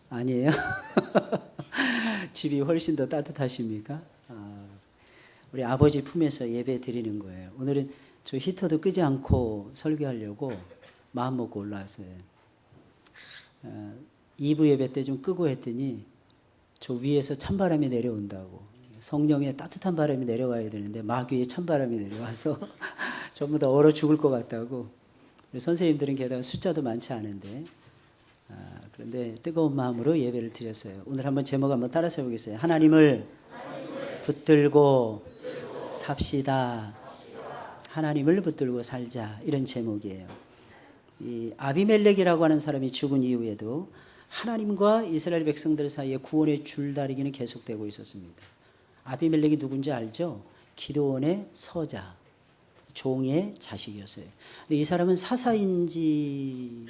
아니에요? 집이 훨씬 더 따뜻하십니까? 우리 아버지 품에서 예배 드리는 거예요. 오늘은 저 히터도 끄지 않고 설교하려고 마음 먹고 올라왔어요. 2부 예배 때 좀 끄고 했더니 저 위에서 찬바람이 내려온다고. 성령의 따뜻한 바람이 내려와야 되는데 마귀의 찬바람이 내려와서 전부 다 얼어 죽을 것 같다고. 선생님들은 게다가 숫자도 많지 않은데 그런데 뜨거운 마음으로 예배를 드렸어요. 오늘 한번 제목 한번 따라서 해보겠어요. 하나님을 붙들고 삽시다. 하나님을 붙들고 살자. 이런 제목이에요. 이 아비멜렉이라고 하는 사람이 죽은 이후에도 하나님과 이스라엘 백성들 사이에 구원의 줄다리기는 계속되고 있었습니다. 아비멜렉이 누군지 알죠? 기드온의 서자, 종의 자식이었어요. 근데 이 사람은 사사인지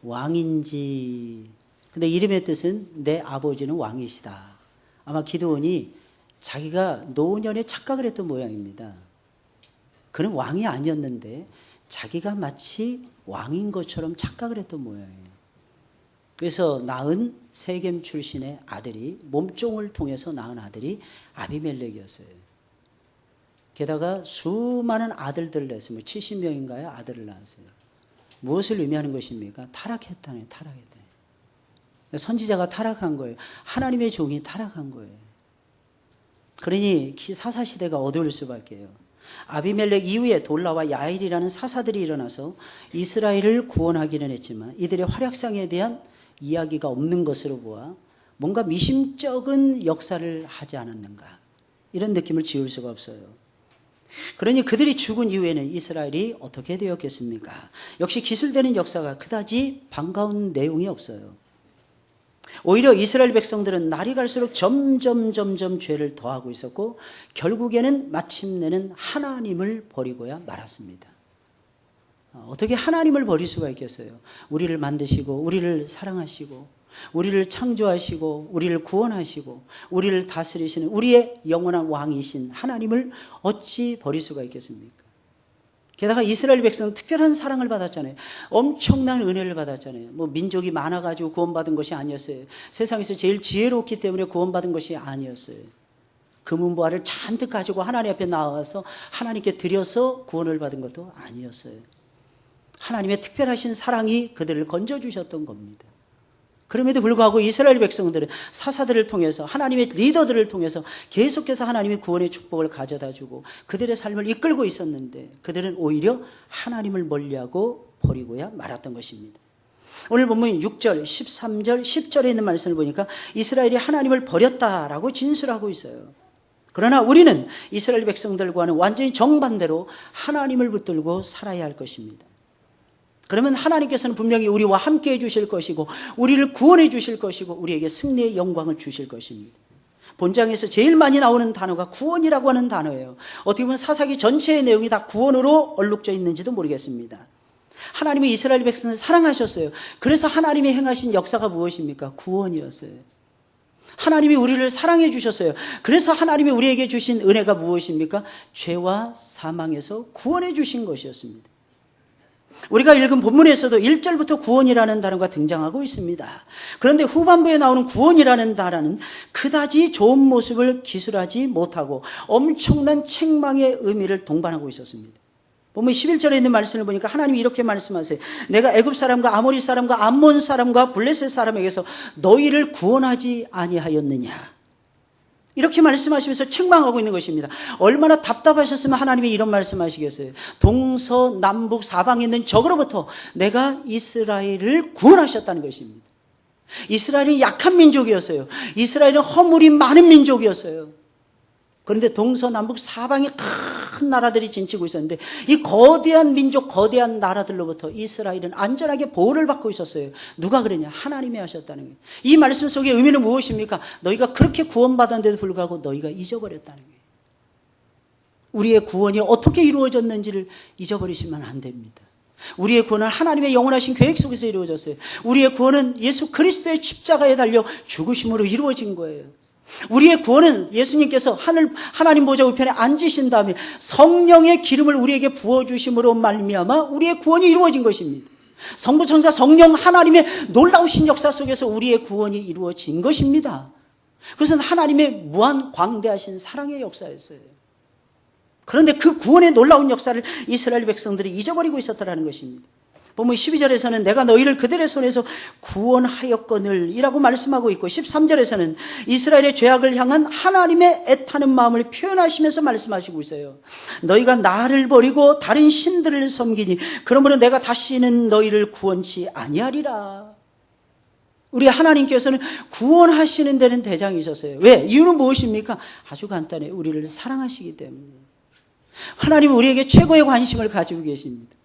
왕인지, 근데 이름의 뜻은 내 아버지는 왕이시다. 아마 기드온이 자기가 노년에 착각을 했던 모양입니다. 그는 왕이 아니었는데 자기가 마치 왕인 것처럼 착각을 했던 모양이에요. 그래서 낳은 세겜 출신의 아들이, 몸종을 통해서 낳은 아들이 아비멜렉이었어요. 게다가 수많은 아들들을 낳았어요. 70명인가요? 아들을 낳았어요. 무엇을 의미하는 것입니까? 타락했다네요. 타락했다. 선지자가 타락한 거예요. 하나님의 종이 타락한 거예요. 그러니 사사시대가 어두울 수밖에 해요. 아비멜렉 이후에 돌라와 야일이라는 사사들이 일어나서 이스라엘을 구원하기는 했지만 이들의 활약상에 대한 이야기가 없는 것으로 보아 뭔가 미심쩍은 역사를 하지 않았는가, 이런 느낌을 지울 수가 없어요. 그러니 그들이 죽은 이후에는 이스라엘이 어떻게 되었겠습니까? 역시 기술되는 역사가 그다지 반가운 내용이 없어요. 오히려 이스라엘 백성들은 날이 갈수록 점점 죄를 더하고 있었고 결국에는 마침내는 하나님을 버리고야 말았습니다. 어떻게 하나님을 버릴 수가 있겠어요? 우리를 만드시고 우리를 사랑하시고 우리를 창조하시고 우리를 구원하시고 우리를 다스리시는 우리의 영원한 왕이신 하나님을 어찌 버릴 수가 있겠습니까? 게다가 이스라엘 백성은 특별한 사랑을 받았잖아요. 엄청난 은혜를 받았잖아요. 뭐 민족이 많아가지고 구원받은 것이 아니었어요. 세상에서 제일 지혜롭기 때문에 구원받은 것이 아니었어요. 금은보화를 잔뜩 가지고 하나님 앞에 나와서 하나님께 드려서 구원을 받은 것도 아니었어요. 하나님의 특별하신 사랑이 그들을 건져주셨던 겁니다. 그럼에도 불구하고 이스라엘 백성들은 사사들을 통해서, 하나님의 리더들을 통해서 계속해서 하나님의 구원의 축복을 가져다주고 그들의 삶을 이끌고 있었는데 그들은 오히려 하나님을 멀리하고 버리고야 말았던 것입니다. 오늘 본문 6절, 13절, 10절에 있는 말씀을 보니까 이스라엘이 하나님을 버렸다라고 진술하고 있어요. 그러나 우리는 이스라엘 백성들과는 완전히 정반대로 하나님을 붙들고 살아야 할 것입니다. 그러면 하나님께서는 분명히 우리와 함께 해주실 것이고 우리를 구원해 주실 것이고 우리에게 승리의 영광을 주실 것입니다. 본장에서 제일 많이 나오는 단어가 구원이라고 하는 단어예요. 어떻게 보면 사사기 전체의 내용이 다 구원으로 얼룩져 있는지도 모르겠습니다. 하나님이 이스라엘 백성을 사랑하셨어요. 그래서 하나님이 행하신 역사가 무엇입니까? 구원이었어요. 하나님이 우리를 사랑해 주셨어요. 그래서 하나님이 우리에게 주신 은혜가 무엇입니까? 죄와 사망에서 구원해 주신 것이었습니다. 우리가 읽은 본문에서도 1절부터 구원이라는 단어가 등장하고 있습니다. 그런데 후반부에 나오는 구원이라는 단어는 그다지 좋은 모습을 기술하지 못하고 엄청난 책망의 의미를 동반하고 있었습니다. 본문 11절에 있는 말씀을 보니까 하나님이 이렇게 말씀하세요. 내가 애굽 사람과 아모리 사람과 암몬 사람과 블레셋 사람에게서 너희를 구원하지 아니하였느냐, 이렇게 말씀하시면서 책망하고 있는 것입니다. 얼마나 답답하셨으면 하나님이 이런 말씀하시겠어요. 동서남북 사방에 있는 적으로부터 내가 이스라엘을 구원하셨다는 것입니다. 이스라엘은 약한 민족이었어요. 이스라엘은 허물이 많은 민족이었어요. 그런데 동서남북 사방에 큰 나라들이 진치고 있었는데 이 거대한 민족, 거대한 나라들로부터 이스라엘은 안전하게 보호를 받고 있었어요. 누가 그러냐? 하나님이 하셨다는 거예요. 이 말씀 속의 의미는 무엇입니까? 너희가 그렇게 구원받았는데도 불구하고 너희가 잊어버렸다는 거예요. 우리의 구원이 어떻게 이루어졌는지를 잊어버리시면 안 됩니다. 우리의 구원은 하나님의 영원하신 계획 속에서 이루어졌어요. 우리의 구원은 예수 그리스도의 십자가에 달려 죽으심으로 이루어진 거예요. 우리의 구원은 예수님께서 하나님 보좌 우편에 앉으신 다음에 성령의 기름을 우리에게 부어주심으로 말미암아 우리의 구원이 이루어진 것입니다. 성부, 성자, 성령 하나님의 놀라우신 역사 속에서 우리의 구원이 이루어진 것입니다. 그것은 하나님의 무한 광대하신 사랑의 역사였어요. 그런데 그 구원의 놀라운 역사를 이스라엘 백성들이 잊어버리고 있었다는 것입니다. 보면 12절에서는 내가 너희를 그들의 손에서 구원하였거늘 이라고 말씀하고 있고 13절에서는 이스라엘의 죄악을 향한 하나님의 애타는 마음을 표현하시면서 말씀하시고 있어요. 너희가 나를 버리고 다른 신들을 섬기니 그러므로 내가 다시는 너희를 구원치 아니하리라. 우리 하나님께서는 구원하시는 데는 대장이셨어요. 왜? 이유는 무엇입니까? 아주 간단해요. 우리를 사랑하시기 때문에. 하나님은 우리에게 최고의 관심을 가지고 계십니다.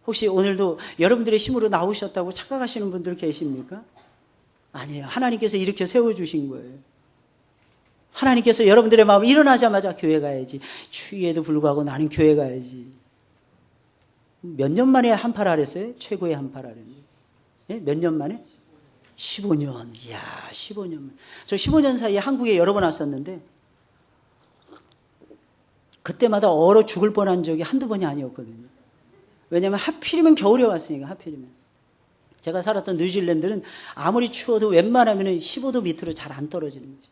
혹시 오늘도 여러분들의 힘으로 나오셨다고 착각하시는 분들 계십니까? 아니에요. 하나님께서 이렇게 세워주신 거예요. 하나님께서 여러분들의 마음 일어나자마자 교회 가야지. 추위에도 불구하고 나는 교회 가야지. 몇 년 만에 한팔 하랬어요? 최고의 한팔 하랬는데. 예? 몇 년 만에? 15년. 이야, 15년. 저 15년 사이에 한국에 여러 번 왔었는데 그때마다 얼어 죽을 뻔한 적이 한두 번이 아니었거든요. 왜냐하면 하필이면 겨울에 왔으니까. 하필이면 제가 살았던 뉴질랜드는 아무리 추워도 웬만하면 15도 밑으로 잘 안 떨어지는 거죠.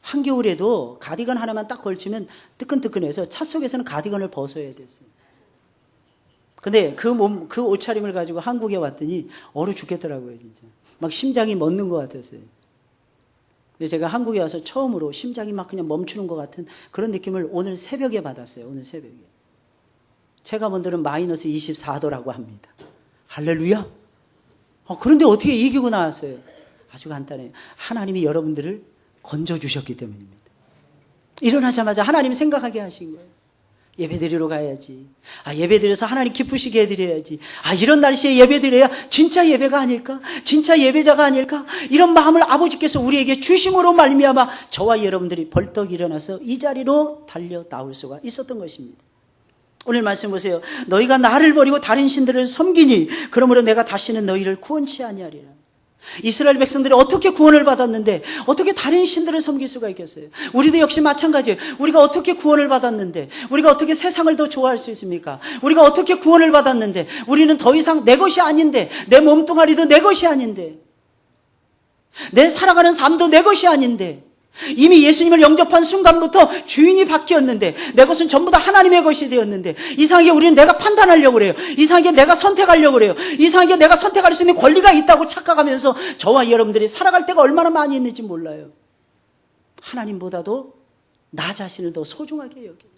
한겨울에도 가디건 하나만 딱 걸치면 뜨끈뜨끈해서 차 속에서는 가디건을 벗어야 됐어요. 근데 그 옷차림을 가지고 한국에 왔더니 얼어 죽겠더라고요. 진짜 막 심장이 멎는 것 같았어요. 그래서 제가 한국에 와서 처음으로 심장이 막 그냥 멈추는 것 같은 그런 느낌을 오늘 새벽에 받았어요. 오늘 새벽에. 체감온도는 마이너스 24도라고 합니다. 할렐루야. 그런데 어떻게 이기고 나왔어요? 아주 간단해요. 하나님이 여러분들을 건져주셨기 때문입니다. 일어나자마자 하나님 생각하게 하신 거예요. 예배드리러 가야지. 예배드려서 하나님 기쁘시게 해드려야지. 이런 날씨에 예배드려야 진짜 예배가 아닐까? 진짜 예배자가 아닐까? 이런 마음을 아버지께서 우리에게 주심으로 말미암아 저와 여러분들이 벌떡 일어나서 이 자리로 달려 나올 수가 있었던 것입니다. 오늘 말씀 보세요. 너희가 나를 버리고 다른 신들을 섬기니 그러므로 내가 다시는 너희를 구원치 아니하리라. 이스라엘 백성들이 어떻게 구원을 받았는데 어떻게 다른 신들을 섬길 수가 있겠어요? 우리도 역시 마찬가지예요. 우리가 어떻게 구원을 받았는데 우리가 어떻게 세상을 더 좋아할 수 있습니까? 우리가 어떻게 구원을 받았는데 우리는 더 이상 내 것이 아닌데 내 몸뚱아리도 내 것이 아닌데 내 살아가는 삶도 내 것이 아닌데 이미 예수님을 영접한 순간부터 주인이 바뀌었는데 내 것은 전부 다 하나님의 것이 되었는데 이상하게 우리는 내가 판단하려고 그래요. 이상하게 내가 선택하려고 그래요. 이상하게 내가 선택할 수 있는 권리가 있다고 착각하면서 저와 여러분들이 살아갈 때가 얼마나 많이 있는지 몰라요. 하나님보다도 나 자신을 더 소중하게 여기는,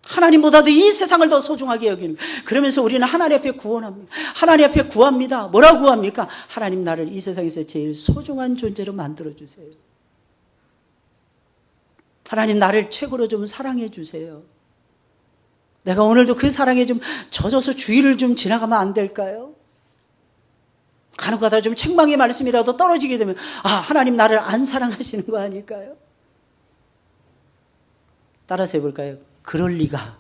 하나님보다도 이 세상을 더 소중하게 여기는, 그러면서 우리는 하나님 앞에 구원합니다. 하나님 앞에 구합니다. 뭐라고 구합니까? 하나님 나를 이 세상에서 제일 소중한 존재로 만들어주세요. 하나님 나를 최고로 좀 사랑해 주세요. 내가 오늘도 그 사랑에 좀 젖어서 주의를 좀 지나가면 안 될까요? 간혹가다 좀 책망의 말씀이라도 떨어지게 되면 하나님 나를 안 사랑하시는 거 아닐까요? 따라서 해볼까요? 그럴 리가.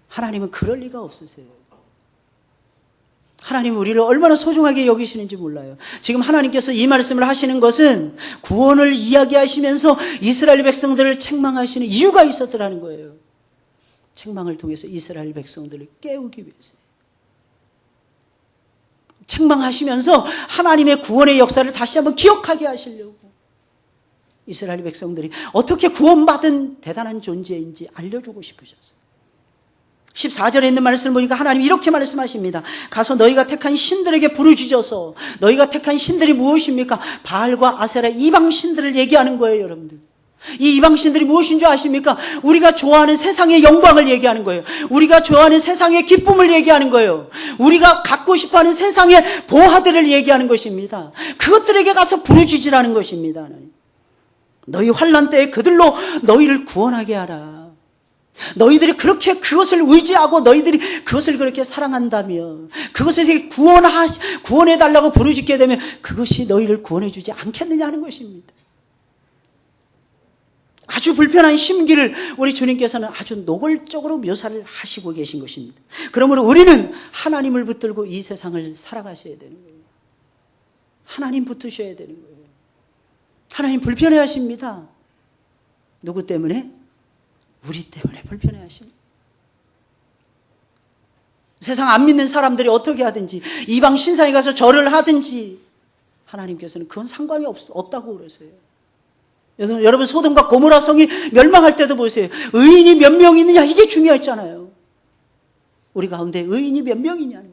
하나님은 그럴 리가 없으세요. 하나님은 우리를 얼마나 소중하게 여기시는지 몰라요. 지금 하나님께서 이 말씀을 하시는 것은 구원을 이야기하시면서 이스라엘 백성들을 책망하시는 이유가 있었더라는 거예요. 책망을 통해서 이스라엘 백성들을 깨우기 위해서요. 책망하시면서 하나님의 구원의 역사를 다시 한번 기억하게 하시려고 이스라엘 백성들이 어떻게 구원받은 대단한 존재인지 알려주고 싶으셨어요. 14절에 있는 말씀을 보니까 하나님이 이렇게 말씀하십니다. 가서 너희가 택한 신들에게 부르짖어서, 너희가 택한 신들이 무엇입니까? 바알과 아세라 이방 신들을 얘기하는 거예요, 여러분들. 이 이방 신들이 무엇인 줄 아십니까? 우리가 좋아하는 세상의 영광을 얘기하는 거예요. 우리가 좋아하는 세상의 기쁨을 얘기하는 거예요. 우리가 갖고 싶어하는 세상의 보화들을 얘기하는 것입니다. 그것들에게 가서 부르짖으라는 것입니다. 하나님. 너희 환난 때에 그들로 너희를 구원하게 하라. 너희들이 그렇게 그것을 의지하고 너희들이 그것을 그렇게 사랑한다며 그것에서 구원해달라고 부르짖게 되면 그것이 너희를 구원해주지 않겠느냐 하는 것입니다. 아주 불편한 심기를 우리 주님께서는 아주 노골적으로 묘사를 하시고 계신 것입니다. 그러므로 우리는 하나님을 붙들고 이 세상을 살아가셔야 되는 거예요. 하나님 붙으셔야 되는 거예요. 하나님 불편해 하십니다. 누구 때문에? 우리 때문에 불편해 하십니다. 세상 안 믿는 사람들이 어떻게 하든지 이방 신상에 가서 절을 하든지 하나님께서는 그건 상관이 없다고 그러세요. 여러분 소돔과 고모라 성이 멸망할 때도 보세요. 의인이 몇 명 있느냐 이게 중요했잖아요. 우리 가운데 의인이 몇 명이냐는 거예요.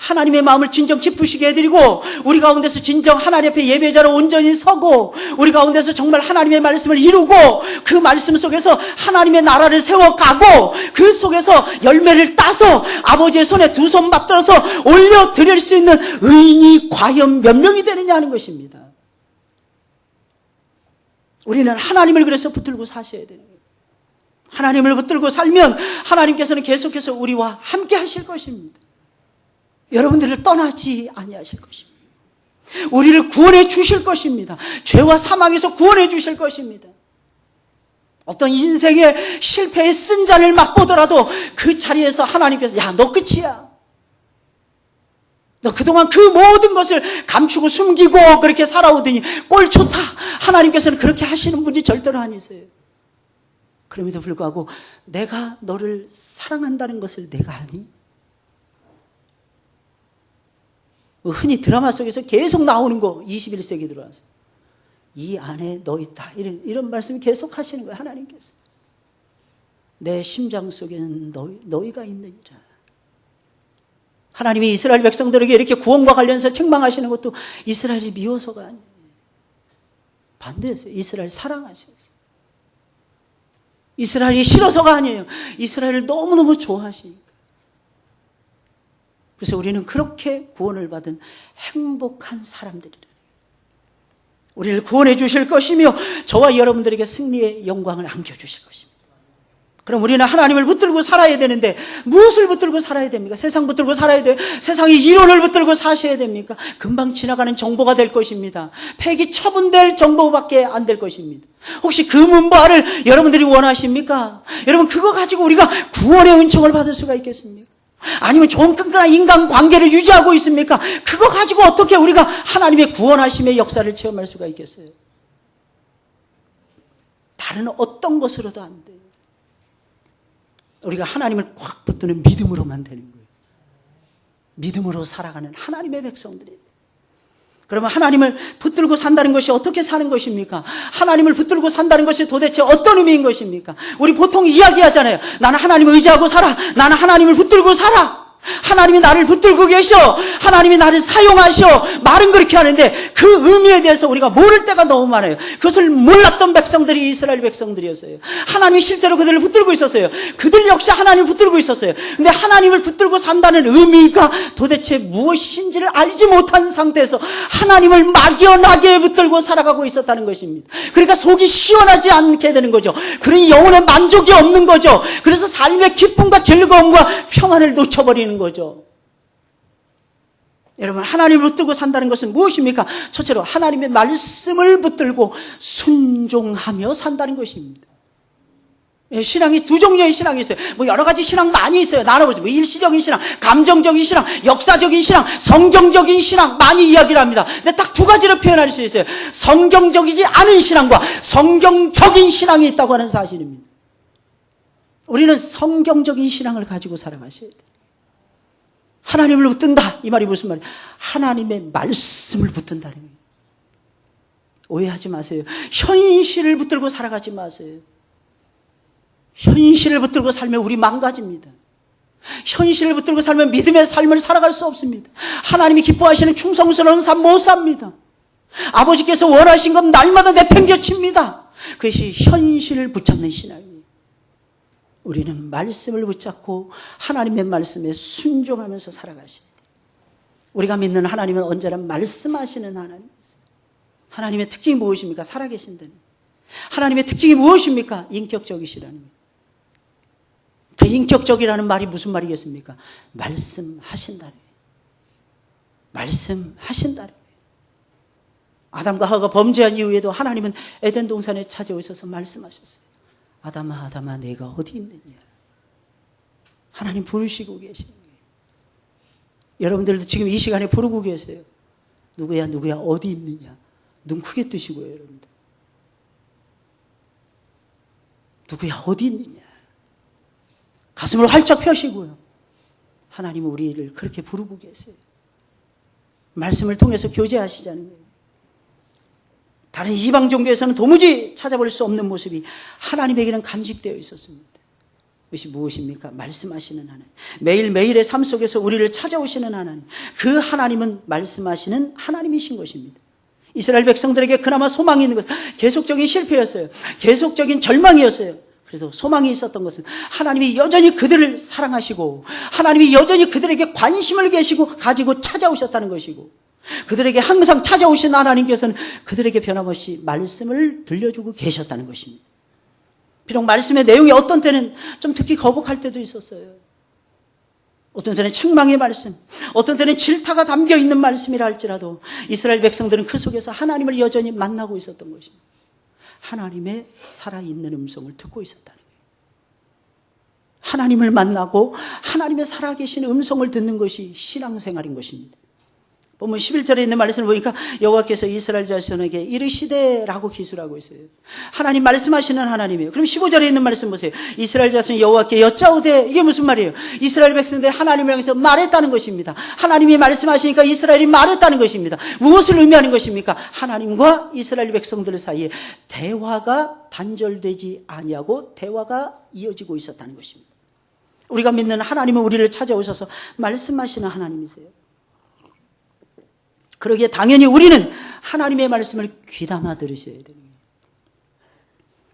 하나님의 마음을 진정 기쁘시게 해드리고 우리 가운데서 진정 하나님 앞에 예배자로 온전히 서고 우리 가운데서 정말 하나님의 말씀을 이루고 그 말씀 속에서 하나님의 나라를 세워가고 그 속에서 열매를 따서 아버지의 손에 두 손 맞들어서 올려드릴 수 있는 의인이 과연 몇 명이 되느냐 하는 것입니다. 우리는 하나님을 그래서 붙들고 사셔야 되는 거예요. 하나님을 붙들고 살면 하나님께서는 계속해서 우리와 함께 하실 것입니다. 여러분들을 떠나지 아니하실 것입니다. 우리를 구원해 주실 것입니다. 죄와 사망에서 구원해 주실 것입니다. 어떤 인생의 실패의 쓴잔을 맛보더라도 그 자리에서 하나님께서 야, 너 끝이야. 너 그동안 그 모든 것을 감추고 숨기고 그렇게 살아오더니 꼴 좋다. 하나님께서는 그렇게 하시는 분이 절대로 아니세요. 그럼에도 불구하고 내가 너를 사랑한다는 것을 내가 아니? 흔히 드라마 속에서 계속 나오는 거 21세기 들어와서 이 안에 너 있다 이런 말씀을 계속 하시는 거예요. 하나님께서 내 심장 속에는 너희가 있느니라. 하나님이 이스라엘 백성들에게 이렇게 구원과 관련해서 책망하시는 것도 이스라엘이 미워서가 아니에요. 반대였어요. 이스라엘 사랑하셨어요. 이스라엘이 싫어서가 아니에요. 이스라엘을 너무너무 좋아하시니까. 그래서 우리는 그렇게 구원을 받은 행복한 사람들이라. 우리를 구원해 주실 것이며 저와 여러분들에게 승리의 영광을 안겨주실 것입니다. 그럼 우리는 하나님을 붙들고 살아야 되는데 무엇을 붙들고 살아야 됩니까? 세상 붙들고 살아야 돼요? 세상의 이론을 붙들고 사셔야 됩니까? 금방 지나가는 정보가 될 것입니다. 폐기 처분될 정보밖에 안 될 것입니다. 혹시 그 문바를 여러분들이 원하십니까? 여러분 그거 가지고 우리가 구원의 은총을 받을 수가 있겠습니까? 아니면 좋은 끈끈한 인간관계를 유지하고 있습니까? 그거 가지고 어떻게 우리가 하나님의 구원하심의 역사를 체험할 수가 있겠어요? 다른 어떤 것으로도 안 돼요. 우리가 하나님을 꽉 붙드는 믿음으로만 되는 거예요. 믿음으로 살아가는 하나님의 백성들이에요. 그러면 하나님을 붙들고 산다는 것이 어떻게 사는 것입니까? 하나님을 붙들고 산다는 것이 도대체 어떤 의미인 것입니까? 우리 보통 이야기하잖아요. 나는 하나님을 의지하고 살아. 나는 하나님을 붙들고 살아. 하나님이 나를 붙들고 계셔. 하나님이 나를 사용하셔. 말은 그렇게 하는데 그 의미에 대해서 우리가 모를 때가 너무 많아요. 그것을 몰랐던 백성들이 이스라엘 백성들이었어요. 하나님이 실제로 그들을 붙들고 있었어요. 그들 역시 하나님을 붙들고 있었어요. 근데 하나님을 붙들고 산다는 의미가 도대체 무엇인지를 알지 못한 상태에서 하나님을 막연하게 붙들고 살아가고 있었다는 것입니다. 그러니까 속이 시원하지 않게 되는 거죠. 그러니 영혼의 만족이 없는 거죠. 그래서 삶의 기쁨과 즐거움과 평안을 놓쳐버리는 거죠. 여러분 하나님을 붙들고 산다는 것은 무엇입니까? 첫째로 하나님의 말씀을 붙들고 순종하며 산다는 것입니다. 신앙이 두 종류의 신앙이 있어요. 여러 가지 신앙 많이 있어요. 나눠보세요. 일시적인 신앙, 감정적인 신앙, 역사적인 신앙, 성경적인 신앙 많이 이야기를 합니다. 근데 딱 두 가지로 표현할 수 있어요. 성경적이지 않은 신앙과 성경적인 신앙이 있다고 하는 사실입니다. 우리는 성경적인 신앙을 가지고 살아가셔야 돼요. 하나님을 붙든다. 이 말이 무슨 말이에요? 하나님의 말씀을 붙든다는 거예요. 오해하지 마세요. 현실을 붙들고 살아가지 마세요. 현실을 붙들고 살면 우리 망가집니다. 현실을 붙들고 살면 믿음의 삶을 살아갈 수 없습니다. 하나님이 기뻐하시는 충성스러운 삶 못 삽니다. 아버지께서 원하신 건 날마다 내팽겨칩니다. 그것이 현실을 붙잡는 신앙이에요. 우리는 말씀을 붙잡고 하나님의 말씀에 순종하면서 살아가셔야 돼요. 우리가 믿는 하나님은 언제나 말씀하시는 하나님이세요. 하나님의 특징이 무엇입니까? 살아계신다는 거예요. 하나님의 특징이 무엇입니까? 인격적이시라는 거예요. 그 인격적이라는 말이 무슨 말이겠습니까? 말씀하신다는 거예요. 말씀하신다는 거예요. 아담과 하와가 범죄한 이후에도 하나님은 에덴 동산에 찾아오셔서 말씀하셨어요. 아담아 아담아 내가 어디 있느냐. 하나님 부르시고 계시는 거예요. 여러분들도 지금 이 시간에 부르고 계세요. 누구야 누구야 어디 있느냐. 눈 크게 뜨시고요. 여러분들. 누구야 어디 있느냐. 가슴을 활짝 펴시고요. 하나님은 우리를 그렇게 부르고 계세요. 말씀을 통해서 교제하시자는 거예요. 다른 이방 종교에서는 도무지 찾아볼 수 없는 모습이 하나님에게는 간직되어 있었습니다. 그것이 무엇입니까? 말씀하시는 하나님. 매일매일의 삶 속에서 우리를 찾아오시는 하나님. 그 하나님은 말씀하시는 하나님이신 것입니다. 이스라엘 백성들에게 그나마 소망이 있는 것은 계속적인 실패였어요. 계속적인 절망이었어요. 그래서 소망이 있었던 것은 하나님이 여전히 그들을 사랑하시고 하나님이 여전히 그들에게 관심을 가지고 찾아오셨다는 것이고, 그들에게 항상 찾아오신 하나님께서는 그들에게 변함없이 말씀을 들려주고 계셨다는 것입니다. 비록 말씀의 내용이 어떤 때는 좀 듣기 거북할 때도 있었어요. 어떤 때는 책망의 말씀, 어떤 때는 질타가 담겨 있는 말씀이라 할지라도 이스라엘 백성들은 그 속에서 하나님을 여전히 만나고 있었던 것입니다. 하나님의 살아있는 음성을 듣고 있었다는 거예요. 하나님을 만나고 하나님의 살아계신 음성을 듣는 것이 신앙생활인 것입니다. 보면 11절에 있는 말씀을 보니까 여호와께서 이스라엘 자손에게 이르시되라고 기술하고 있어요. 하나님 말씀하시는 하나님이에요. 그럼 15절에 있는 말씀 보세요. 이스라엘 자손이 여호와께 여짜오되, 이게 무슨 말이에요? 이스라엘 백성들이 하나님을 향해서 말했다는 것입니다. 하나님이 말씀하시니까 이스라엘이 말했다는 것입니다. 무엇을 의미하는 것입니까? 하나님과 이스라엘 백성들 사이에 대화가 단절되지 아니하고 대화가 이어지고 있었다는 것입니다. 우리가 믿는 하나님은 우리를 찾아오셔서 말씀하시는 하나님이세요. 그러기에 당연히 우리는 하나님의 말씀을 귀담아 들으셔야 됩니다.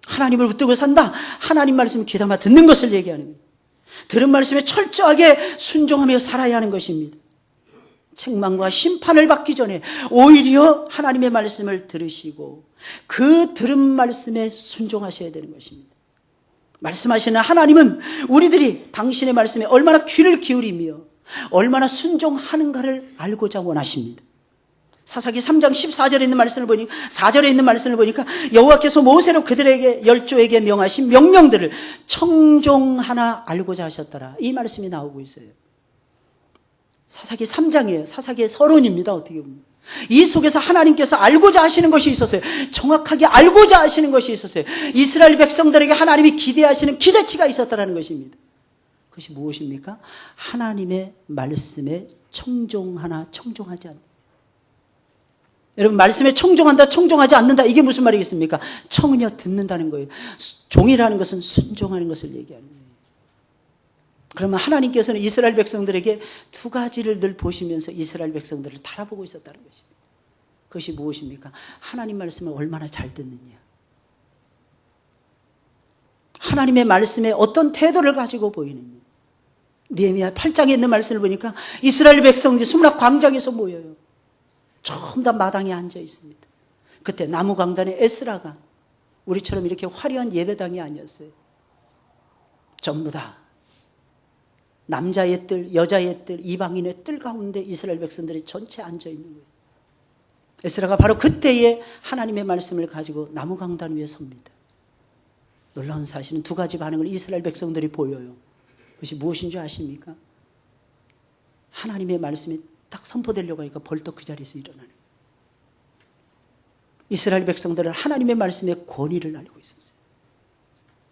하나님을 붙들고 산다. 하나님 말씀을 귀담아 듣는 것을 얘기하는 거예요. 들은 말씀에 철저하게 순종하며 살아야 하는 것입니다. 책망과 심판을 받기 전에 오히려 하나님의 말씀을 들으시고 그 들은 말씀에 순종하셔야 되는 것입니다. 말씀하시는 하나님은 우리들이 당신의 말씀에 얼마나 귀를 기울이며 얼마나 순종하는가를 알고자 원하십니다. 사사기 3장 14절에 있는 말씀을 보니까, 4절에 있는 말씀을 보니까 여호와께서 모세로 그들에게 열조에게 명하신 명령들을 청종하나 알고자 하셨더라. 이 말씀이 나오고 있어요. 사사기 3장이에요. 사사기의 서론입니다. 어떻게 보면. 이 속에서 하나님께서 알고자 하시는 것이 있었어요. 정확하게 알고자 하시는 것이 있었어요. 이스라엘 백성들에게 하나님이 기대하시는 기대치가 있었다는 것입니다. 그것이 무엇입니까? 하나님의 말씀에 청종하나 청종하지 않는다. 여러분, 말씀에 청종한다, 청종하지 않는다, 이게 무슨 말이겠습니까? 청은요, 듣는다는 거예요. 종이라는 것은 순종하는 것을 얘기하는 거예요. 그러면 하나님께서는 이스라엘 백성들에게 두 가지를 늘 보시면서 이스라엘 백성들을 달아보고 있었다는 것입니다. 그것이 무엇입니까? 하나님 말씀을 얼마나 잘 듣느냐, 하나님의 말씀에 어떤 태도를 가지고 보이느냐. 느헤미야 8장에 있는 말씀을 보니까 이스라엘 백성들이 수문학 광장에서 모여요. 전부 다 마당에 앉아 있습니다. 그때 나무 강단에 에스라가, 우리처럼 이렇게 화려한 예배당이 아니었어요. 전부 다 남자의 뜰, 여자의 뜰, 이방인의 뜰 가운데 이스라엘 백성들이 전체 앉아 있는 거예요. 에스라가 바로 그때에 하나님의 말씀을 가지고 나무 강단 위에 섭니다. 놀라운 사실은 두 가지 반응을 이스라엘 백성들이 보여요. 그것이 무엇인 줄 아십니까? 하나님의 말씀이 딱 선포되려고 하니까 벌떡 그 자리에서 일어나는 거예요. 이스라엘 백성들은 하나님의 말씀의 권위를 알고 있었어요.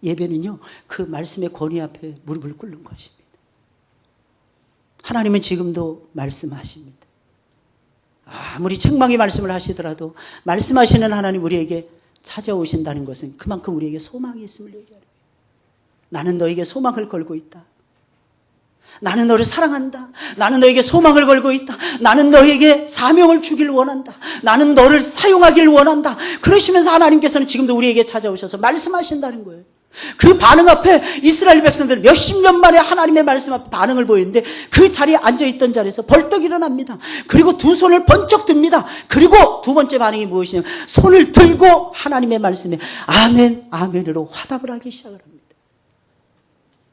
예배는요, 그 말씀의 권위 앞에 무릎을 꿇는 것입니다. 하나님은 지금도 말씀하십니다. 아무리 책망의 말씀을 하시더라도 말씀하시는 하나님 우리에게 찾아오신다는 것은 그만큼 우리에게 소망이 있음을 얘기하는 거예요. 나는 너에게 소망을 걸고 있다. 나는 너를 사랑한다. 나는 너에게 소망을 걸고 있다. 나는 너에게 사명을 주길 원한다. 나는 너를 사용하길 원한다. 그러시면서 하나님께서는 지금도 우리에게 찾아오셔서 말씀하신다는 거예요. 그 반응 앞에 이스라엘 백성들 몇십 년 만에 하나님의 말씀 앞에 반응을 보이는데 그 자리에 앉아있던 자리에서 벌떡 일어납니다. 그리고 두 손을 번쩍 듭니다. 그리고 두 번째 반응이 무엇이냐면 손을 들고 하나님의 말씀에 아멘, 아멘으로 화답을 하기 시작을 합니다.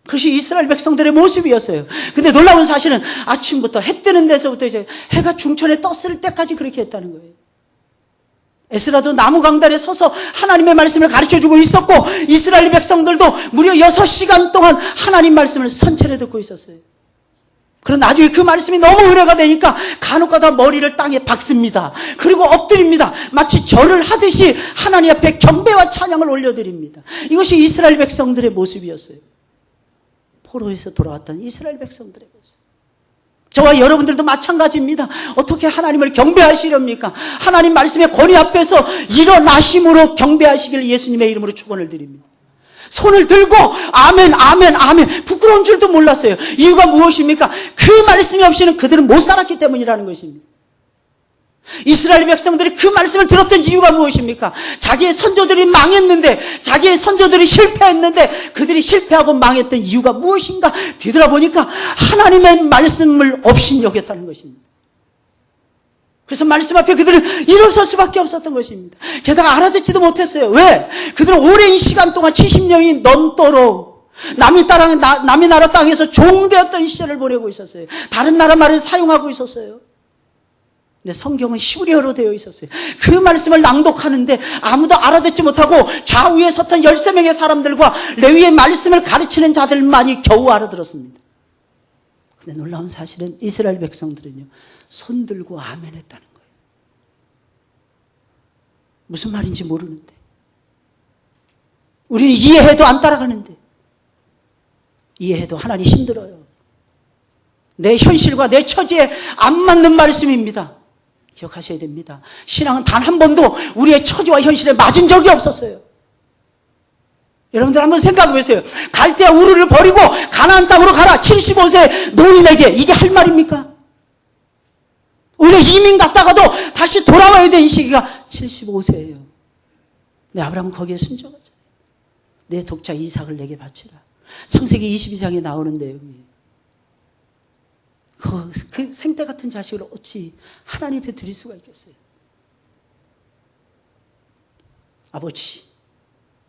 그것이 이스라엘 백성들의 모습이었어요. 근데 놀라운 사실은 아침부터 해 뜨는 데서부터 이제 해가 중천에 떴을 때까지 그렇게 했다는 거예요. 에스라도 나무 강단에 서서 하나님의 말씀을 가르쳐주고 있었고 이스라엘 백성들도 무려 6시간 동안 하나님 말씀을 선체로 듣고 있었어요. 그런데 나중에 그 말씀이 너무 은혜가 되니까 간혹가다 머리를 땅에 박습니다. 그리고 엎드립니다. 마치 절을 하듯이 하나님 앞에 경배와 찬양을 올려드립니다. 이것이 이스라엘 백성들의 모습이었어요. 포로에서 돌아왔던 이스라엘 백성들의 모습. 저와 여러분들도 마찬가지입니다. 어떻게 하나님을 경배하시렵니까? 하나님 말씀의 권위 앞에서 일어나심으로 경배하시길 예수님의 이름으로 축원을 드립니다. 손을 들고 아멘 아멘 아멘 부끄러운 줄도 몰랐어요. 이유가 무엇입니까? 그 말씀이 없이는 그들은 못 살았기 때문이라는 것입니다. 이스라엘 백성들이 그 말씀을 들었던 이유가 무엇입니까? 자기의 선조들이 망했는데, 자기의 선조들이 실패했는데, 그들이 실패하고 망했던 이유가 무엇인가 뒤돌아보니까 하나님의 말씀을 없인 여겼다는 것입니다. 그래서 말씀 앞에 그들은 일어설 수밖에 없었던 것입니다. 게다가 알아듣지도 못했어요. 왜? 그들은 오랜 시간 동안 70년이 넘도록 남의 나라 땅에서 종되었던 시절을 보내고 있었어요. 다른 나라 말을 사용하고 있었어요. 근데 성경은 히브리어로 되어 있었어요. 그 말씀을 낭독하는데 아무도 알아듣지 못하고 좌우에 섰던 13명의 사람들과 레위의 말씀을 가르치는 자들만이 겨우 알아들었습니다. 근데 놀라운 사실은 이스라엘 백성들은요, 손 들고 아멘 했다는 거예요. 무슨 말인지 모르는데, 우리는 이해해도 안 따라가는데, 이해해도 하나님 힘들어요. 내 현실과 내 처지에 안 맞는 말씀입니다. 기억하셔야 됩니다. 신앙은 단 한 번도 우리의 처지와 현실에 맞은 적이 없었어요. 여러분들 한번 생각해 보세요. 갈대아 우르를 버리고 가나안 땅으로 가라. 75세 노인에게 이게 할 말입니까? 우리가 이민 갔다가도 다시 돌아와야 되는 시기가 75세예요. 근데 아브라함은 거기에 순종하잖아요. 내 독자 이삭을 내게 바치라. 창세기 22장에 나오는 내용이에요. 그 생떼 같은 자식을 어찌 하나님 앞에 드릴 수가 있겠어요? 아버지,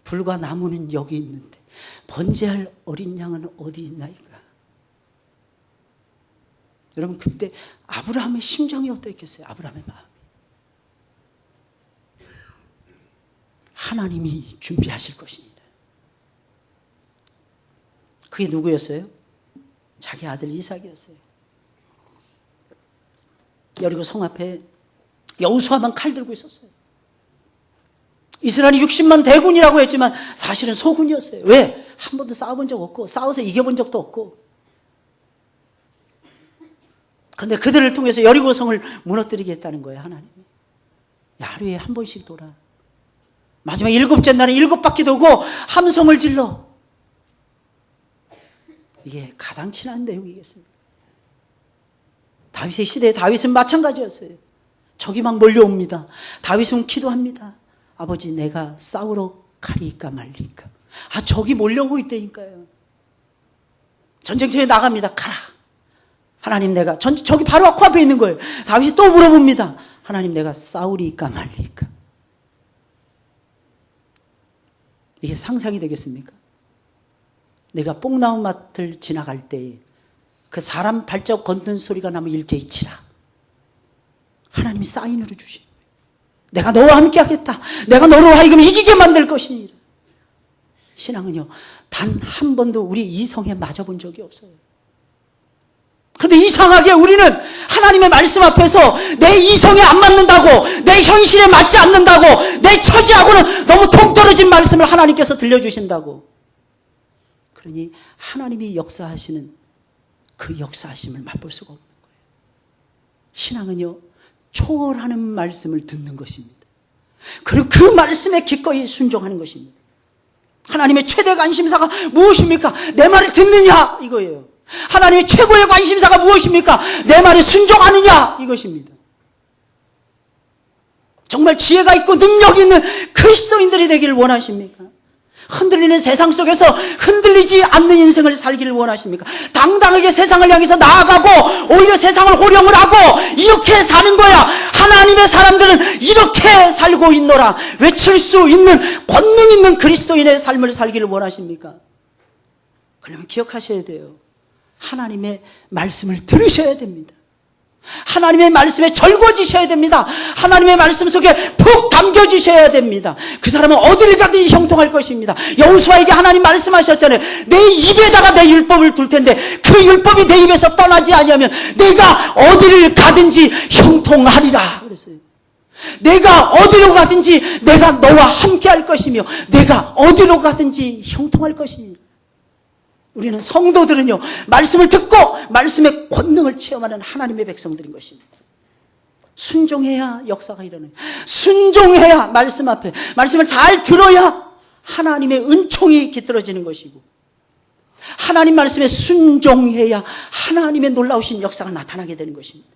불과 나무는 여기 있는데 번제할 어린 양은 어디 있나이까? 여러분, 그때 아브라함의 심정이 어떠했겠어요? 아브라함의 마음이. 하나님이 준비하실 것입니다. 그게 누구였어요? 자기 아들 이삭이었어요. 여리고 성 앞에 여호수아만 칼 들고 있었어요. 이스라엘이 60만 대군이라고 했지만 사실은 소군이었어요. 왜? 한 번도 싸워본 적 없고 싸워서 이겨본 적도 없고. 그런데 그들을 통해서 여리고 성을 무너뜨리겠다는 거예요, 하나님이. 하루에 한 번씩 돌아. 마지막 7째 날에 7바퀴 돌고 함성을 질러. 이게 가당치는 내용이겠습니까? 다윗의 시대에 다윗은 마찬가지였어요. 적이 막 몰려옵니다. 다윗은 기도합니다. 아버지, 내가 싸우러 가리까 말리까? 적이 몰려오고 있다니까요. 전쟁터에 나갑니다. 가라. 하나님, 내가 적이 바로 코앞에 있는 거예요. 다윗이 또 물어봅니다. 하나님, 내가 싸우리까 말리까? 이게 상상이 되겠습니까? 내가 뽕나무 마트를 지나갈 때에 그 사람 발자국 걷는 소리가 나면 일제히 치라. 하나님이 사인으로 주시는 거예요. 내가 너와 함께 하겠다. 내가 너로 하여금 이기게 만들 것이니라. 신앙은요, 단 한 번도 우리 이성에 맞아본 적이 없어요. 그런데 이상하게 우리는 하나님의 말씀 앞에서 내 이성에 안 맞는다고, 내 현실에 맞지 않는다고, 내 처지하고는 너무 동떨어진 말씀을 하나님께서 들려주신다고. 그러니 하나님이 역사하시는 그 역사하심을 맛볼 수가 없는 거예요. 신앙은요, 초월하는 말씀을 듣는 것입니다. 그리고 그 말씀에 기꺼이 순종하는 것입니다. 하나님의 최대 관심사가 무엇입니까? 내 말을 듣느냐, 이거예요. 하나님의 최고의 관심사가 무엇입니까? 내 말에 순종하느냐, 이것입니다. 정말 지혜가 있고 능력이 있는 그리스도인들이 되기를 원하십니까? 흔들리는 세상 속에서 흔들리지 않는 인생을 살기를 원하십니까? 당당하게 세상을 향해서 나아가고 오히려 세상을 호령을 하고 이렇게 사는 거야. 하나님의 사람들은 이렇게 살고 있노라 외칠 수 있는 권능 있는 그리스도인의 삶을 살기를 원하십니까? 그러면 기억하셔야 돼요. 하나님의 말씀을 들으셔야 됩니다. 하나님의 말씀에 절거지셔야 됩니다. 하나님의 말씀 속에 푹 담겨지셔야 됩니다. 그 사람은 어디를 가든지 형통할 것입니다. 여호수아에게 하나님 말씀하셨잖아요. 내 입에다가 내 율법을 둘 텐데 그 율법이 내 입에서 떠나지 아니하면 내가 어디를 가든지 형통하리라 그랬어요. 내가 어디로 가든지 내가 너와 함께 할 것이며 내가 어디로 가든지 형통할 것입니다. 우리는 성도들은요, 말씀을 듣고 말씀의 권능을 체험하는 하나님의 백성들인 것입니다. 순종해야 역사가 일어나요. 순종해야 말씀 앞에, 말씀을 잘 들어야 하나님의 은총이 깃들어지는 것이고, 하나님 말씀에 순종해야 하나님의 놀라우신 역사가 나타나게 되는 것입니다.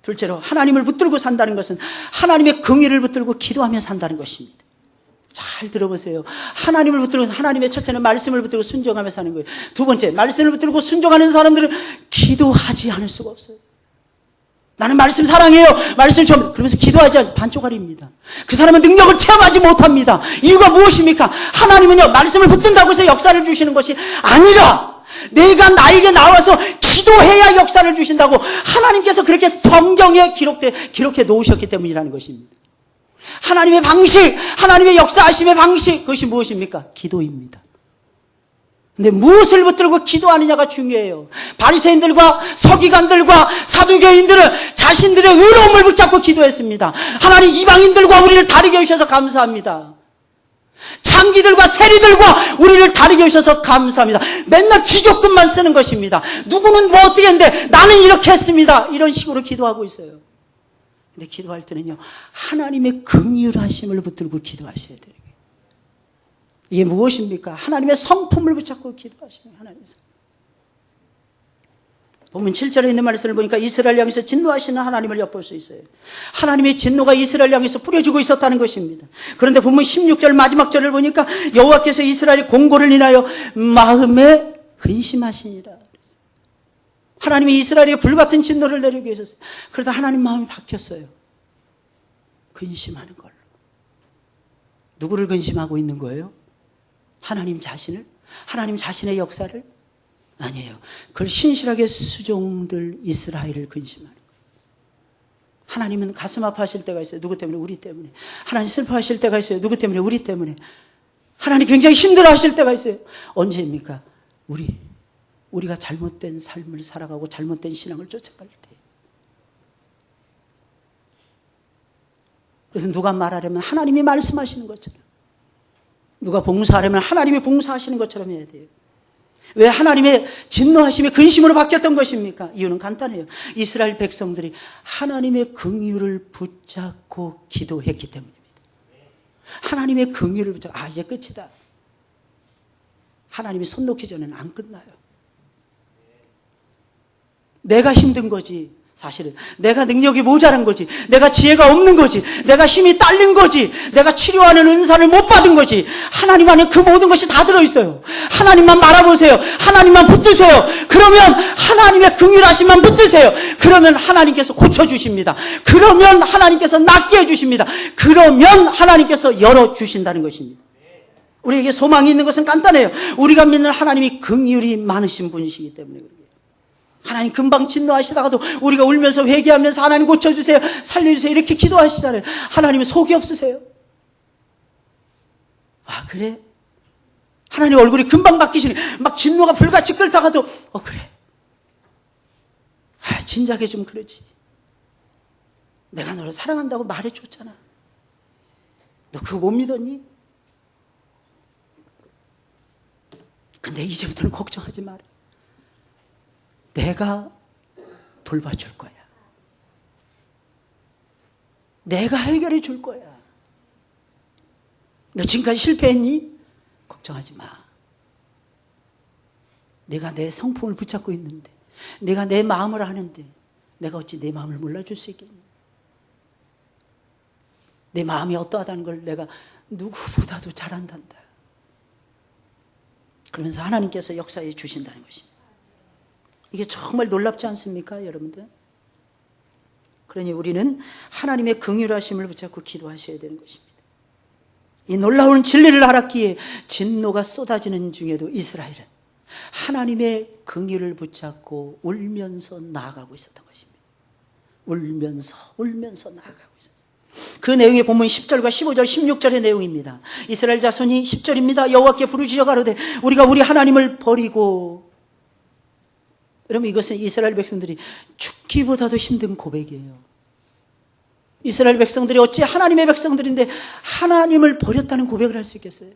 둘째로, 하나님을 붙들고 산다는 것은 하나님의 긍휼을 붙들고 기도하며 산다는 것입니다. 잘 들어보세요. 하나님을 붙들고, 하나님의 첫째는 말씀을 붙들고 순종하며 사는 거예요. 두 번째, 말씀을 붙들고 순종하는 사람들은 기도하지 않을 수가 없어요. 나는 말씀 사랑해요. 말씀 좀, 그러면서 기도하지 않고 반쪽알입니다. 그 사람은 능력을 체험하지 못합니다. 이유가 무엇입니까? 하나님은요, 말씀을 붙든다고 해서 역사를 주시는 것이 아니라 내가 나에게 나와서 기도해야 역사를 주신다고 하나님께서 그렇게 성경에 기록해 놓으셨기 때문이라는 것입니다. 하나님의 방식, 하나님의 역사하심의 방식, 그것이 무엇입니까? 기도입니다. 근데 무엇을 붙들고 기도하느냐가 중요해요. 바리새인들과 서기관들과 사두개인들은 자신들의 의로움을 붙잡고 기도했습니다. 하나님, 이방인들과 우리를 다르게 해주셔서 감사합니다. 창기들과 세리들과 우리를 다르게 해주셔서 감사합니다. 맨날 기적금만 쓰는 것입니다. 누구는 뭐 어떻게 했는데 나는 이렇게 했습니다. 이런 식으로 기도하고 있어요. 근데 기도할 때는요, 하나님의 긍휼하심을 붙들고 기도하셔야 돼요. 이게 무엇입니까? 하나님의 성품을 붙잡고 기도하시는 하나님의 성품. 보면 7절에 있는 말씀을 보니까 이스라엘 향해서 진노하시는 하나님을 엿볼 수 있어요. 하나님의 진노가 이스라엘 향해서 뿌려지고 있었다는 것입니다. 그런데 보면 16절 마지막 절을 보니까 여호와께서 이스라엘의 공고를 인하여 마음에 근심하시니라. 하나님이 이스라엘에 불같은 진노를 내리고 계셨어요. 그러다 하나님 마음이 바뀌었어요. 근심하는 걸로. 누구를 근심하고 있는 거예요? 하나님 자신을? 하나님 자신의 역사를? 아니에요. 그걸 신실하게 수종들 이스라엘을 근심하는 거예요. 하나님은 가슴 아파하실 때가 있어요. 누구 때문에? 우리 때문에. 하나님 슬퍼하실 때가 있어요. 누구 때문에? 우리 때문에. 하나님 굉장히 힘들어하실 때가 있어요. 언제입니까? 우리가 잘못된 삶을 살아가고 잘못된 신앙을 쫓아갈 때. 그래서 누가 말하려면 하나님이 말씀하시는 것처럼, 누가 봉사하려면 하나님이 봉사하시는 것처럼 해야 돼요. 왜 하나님의 진노하심이 근심으로 바뀌었던 것입니까? 이유는 간단해요. 이스라엘 백성들이 하나님의 긍휼을 붙잡고 기도했기 때문입니다. 하나님의 긍휼을 붙잡고, 이제 끝이다. 하나님이 손 놓기 전에는 안 끝나요. 내가 힘든 거지. 사실은 내가 능력이 모자란 거지, 내가 지혜가 없는 거지, 내가 힘이 딸린 거지, 내가 치료하는 은사를 못 받은 거지. 하나님 안에 그 모든 것이 다 들어있어요. 하나님만 바라보세요. 하나님만 붙드세요. 그러면 하나님의 긍휼하심만 붙드세요. 그러면 하나님께서 고쳐주십니다. 그러면 하나님께서 낫게 해주십니다. 그러면 하나님께서 열어주신다는 것입니다. 우리에게 소망이 있는 것은 간단해요. 우리가 믿는 하나님이 긍휼이 많으신 분이시기 때문에 그래요. 하나님 금방 진노하시다가도 우리가 울면서 회개하면서 하나님 고쳐주세요, 살려주세요 이렇게 기도하시잖아요. 하나님은 속이 없으세요? 그래? 하나님 얼굴이 금방 바뀌시네. 막 진노가 불같이 끓다가도 그래. 진작에 좀 그러지. 내가 너를 사랑한다고 말해줬잖아. 너 그거 못 믿었니? 근데 이제부터는 걱정하지 마라. 내가 돌봐줄 거야. 내가 해결해 줄 거야. 너 지금까지 실패했니? 걱정하지 마. 내가 내 성품을 붙잡고 있는데, 내가 내 마음을 아는데 내가 어찌 내 마음을 몰라줄 수 있겠니? 내 마음이 어떠하다는 걸 내가 누구보다도 잘 안단다. 그러면서 하나님께서 역사해 주신다는 것입니다. 이게 정말 놀랍지 않습니까, 여러분들? 그러니 우리는 하나님의 긍휼하심을 붙잡고 기도하셔야 되는 것입니다. 이 놀라운 진리를 알았기에 진노가 쏟아지는 중에도 이스라엘은 하나님의 긍휼을 붙잡고 울면서 나아가고 있었던 것입니다. 울면서 나아가고 있었어요. 그 내용이 본문 10절과 15절, 16절의 내용입니다. 이스라엘 자손이 10절입니다. 여호와께 부르짖어 가로되 우리가 우리 하나님을 버리고. 여러분, 이것은 이스라엘 백성들이 죽기보다도 힘든 고백이에요. 이스라엘 백성들이 어찌 하나님의 백성들인데 하나님을 버렸다는 고백을 할 수 있겠어요?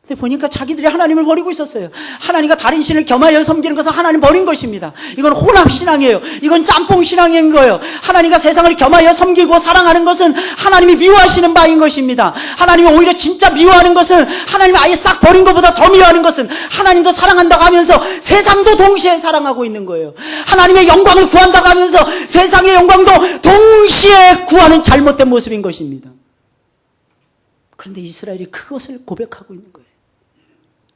근데 보니까 자기들이 하나님을 버리고 있었어요. 하나님과 다른 신을 겸하여 섬기는 것은 하나님 버린 것입니다. 이건 혼합신앙이에요. 이건 짬뽕신앙인 거예요. 하나님과 세상을 겸하여 섬기고 사랑하는 것은 하나님이 미워하시는 바인 것입니다. 하나님이 오히려 진짜 미워하는 것은, 하나님이 아예 싹 버린 것보다 더 미워하는 것은, 하나님도 사랑한다고 하면서 세상도 동시에 사랑하고 있는 거예요. 하나님의 영광을 구한다고 하면서 세상의 영광도 동시에 구하는 잘못된 모습인 것입니다. 그런데 이스라엘이 그것을 고백하고 있는 거예요.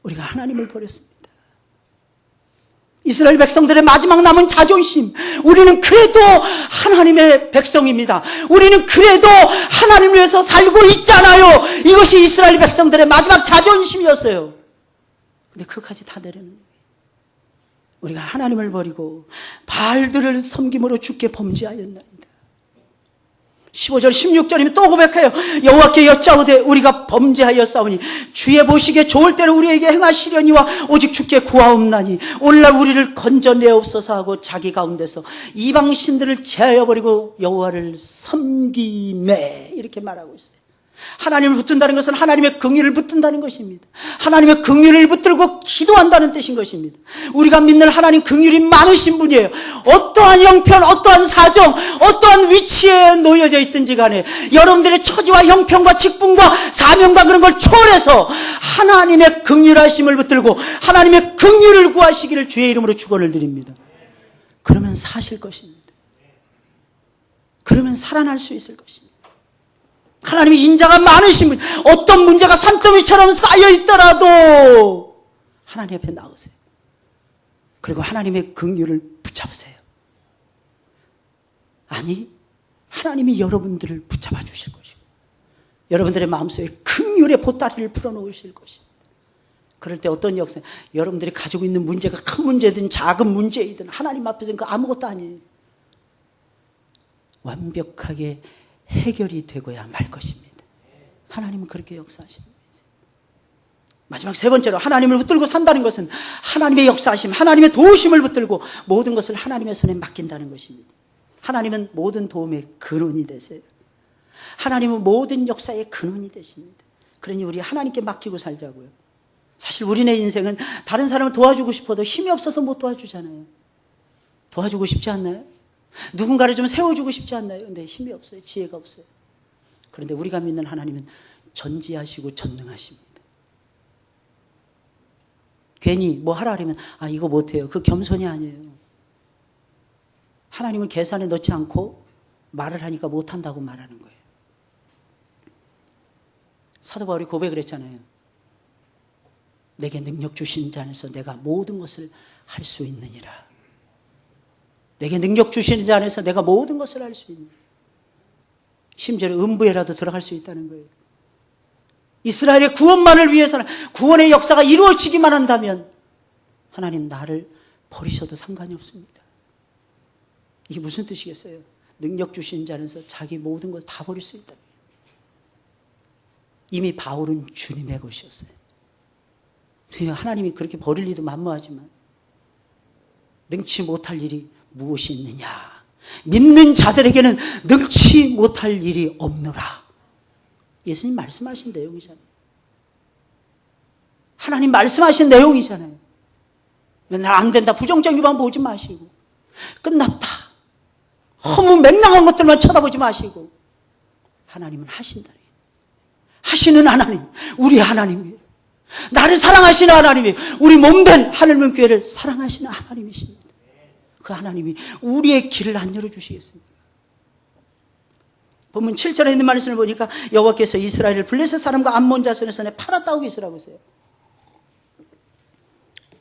우리가 하나님을 버렸습니다. 이스라엘 백성들의 마지막 남은 자존심. 우리는 그래도 하나님의 백성입니다. 우리는 그래도 하나님을 위해서 살고 있잖아요. 이것이 이스라엘 백성들의 마지막 자존심이었어요. 근데 그것까지 다 내려놓는 거예요. 우리가 하나님을 버리고 바알들을 섬김으로 주께 범죄하였나이다. 15절 16절이면 또 고백해요. 여호와께 여짜오되 우리가 범죄하였사오니 주의 보시기에 좋을 대로 우리에게 행하시려니와 오직 주께 구하옵나니 오늘날 우리를 건져내옵소서 하고 자기 가운데서 이방 신들을 제하여 버리고 여호와를 섬기매, 이렇게 말하고 있어요. 하나님을 붙든다는 것은 하나님의 긍휼을 붙든다는 것입니다. 하나님의 긍휼을 붙들고 기도한다는 뜻인 것입니다. 우리가 믿는 하나님 긍휼이 많으신 분이에요. 어떠한 형편, 어떠한 사정, 어떠한 위치에 놓여져 있든지 간에 여러분들의 처지와 형편과 직분과 사명과 그런 걸 초월해서 하나님의 긍휼하심을 붙들고 하나님의 긍휼을 구하시기를 주의 이름으로 축원을 드립니다. 그러면 사실 것입니다. 그러면 살아날 수 있을 것입니다. 하나님의 인자가 많으신 분, 어떤 문제가 산더미처럼 쌓여 있더라도 하나님 앞에 나오세요. 그리고 하나님의 긍휼을 붙잡으세요. 아니, 하나님이 여러분들을 붙잡아 주실 것이고 여러분들의 마음속에 긍휼의 보따리를 풀어놓으실 것입니다. 그럴 때 어떤 역사, 여러분들이 가지고 있는 문제가 큰 문제든 작은 문제이든 하나님 앞에서는 그 아무것도 아니에요. 완벽하게 해결이 되고야 말 것입니다. 하나님은 그렇게 역사하시는 거예요. 마지막 세 번째로 하나님을 붙들고 산다는 것은 하나님의 역사하심, 하나님의 도우심을 붙들고 모든 것을 하나님의 손에 맡긴다는 것입니다. 하나님은 모든 도움의 근원이 되세요. 하나님은 모든 역사의 근원이 되십니다. 그러니 우리 하나님께 맡기고 살자고요. 사실 우리네 인생은 다른 사람을 도와주고 싶어도 힘이 없어서 못 도와주잖아요. 도와주고 싶지 않나요? 누군가를 좀 세워주고 싶지 않나요? 근데 힘이 없어요. 지혜가 없어요. 그런데 우리가 믿는 하나님은 전지하시고 전능하십니다. 괜히 뭐 하라 그러면 이거 못해요. 그 겸손이 아니에요. 하나님은 계산에 넣지 않고 말을 하니까 못한다고 말하는 거예요. 사도 바울이 고백을 했잖아요. 내게 능력 주신 자 안에서 내가 모든 것을 할 수 있느니라. 내게 능력 주시는 자 안에서 내가 모든 것을 할 수 있는, 심지어 음부에라도 들어갈 수 있다는 거예요. 이스라엘의 구원만을 위해서는, 구원의 역사가 이루어지기만 한다면 하나님 나를 버리셔도 상관이 없습니다. 이게 무슨 뜻이겠어요? 능력 주신 자 안에서 자기 모든 걸 다 버릴 수 있다. 이미 바울은 주님의 것이었어요. 하나님이 그렇게 버릴 리도 만무하지만 능치 못할 일이 무엇이 있느냐? 믿는 자들에게는 능치 못할 일이 없노라. 예수님 말씀하신 내용이잖아요. 하나님 말씀하신 내용이잖아요. 맨날 안 된다, 부정적이만 보지 마시고, 끝났다, 허무 맹랑한 것들만 쳐다보지 마시고, 하나님은 하신다. 하시는 하나님, 우리 하나님이에요. 나를 사랑하시는 하나님이에요. 우리 몸된 하늘문교회를 사랑하시는 하나님이십니다. 그 하나님이 우리의 길을 안 열어주시겠습니까? 본문 7절에 있는 말씀을 보니까 여호와께서 이스라엘을 블레셋 사람과 암몬 자손의 손에 팔았다고 있으라고 했어요.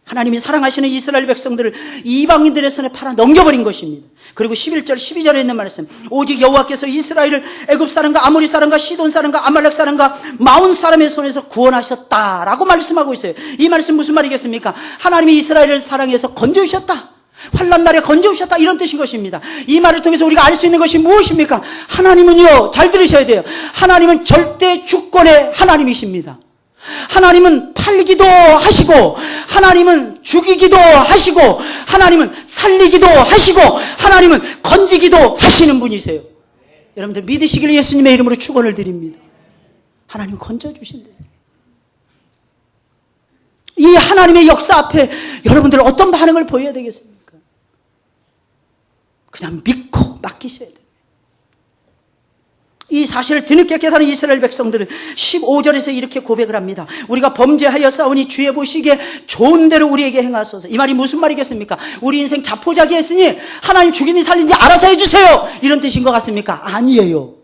하나님이 사랑하시는 이스라엘 백성들을 이방인들의 손에 팔아 넘겨버린 것입니다. 그리고 11절 12절에 있는 말씀, 오직 여호와께서 이스라엘을 애굽 사람과 아모리 사람과 시돈 사람과 아말렉 사람과 마온 사람의 손에서 구원하셨다라고 말씀하고 있어요. 이 말씀 무슨 말이겠습니까? 하나님이 이스라엘을 사랑해서 건져주셨다, 환난 날에 건져오셨다, 이런 뜻인 것입니다. 이 말을 통해서 우리가 알 수 있는 것이 무엇입니까? 하나님은요, 잘 들으셔야 돼요. 하나님은 절대 주권의 하나님이십니다. 하나님은 팔기도 하시고, 하나님은 죽이기도 하시고, 하나님은 살리기도 하시고, 하나님은 건지기도 하시는 분이세요. 여러분들 믿으시길 예수님의 이름으로 축원을 드립니다. 하나님 건져주신대요. 이 하나님의 역사 앞에 여러분들 어떤 반응을 보여야 되겠습니까? 그냥 믿고 맡기셔야 돼요. 이 사실을 뒤늦게 깨달은 이스라엘 백성들은 15절에서 이렇게 고백을 합니다. 우리가 범죄하여 싸우니 주의 보시기에 좋은 대로 우리에게 행하소서. 이 말이 무슨 말이겠습니까? 우리 인생 자포자기 했으니 하나님 죽이니 살리니 알아서 해주세요, 이런 뜻인 것 같습니까? 아니에요.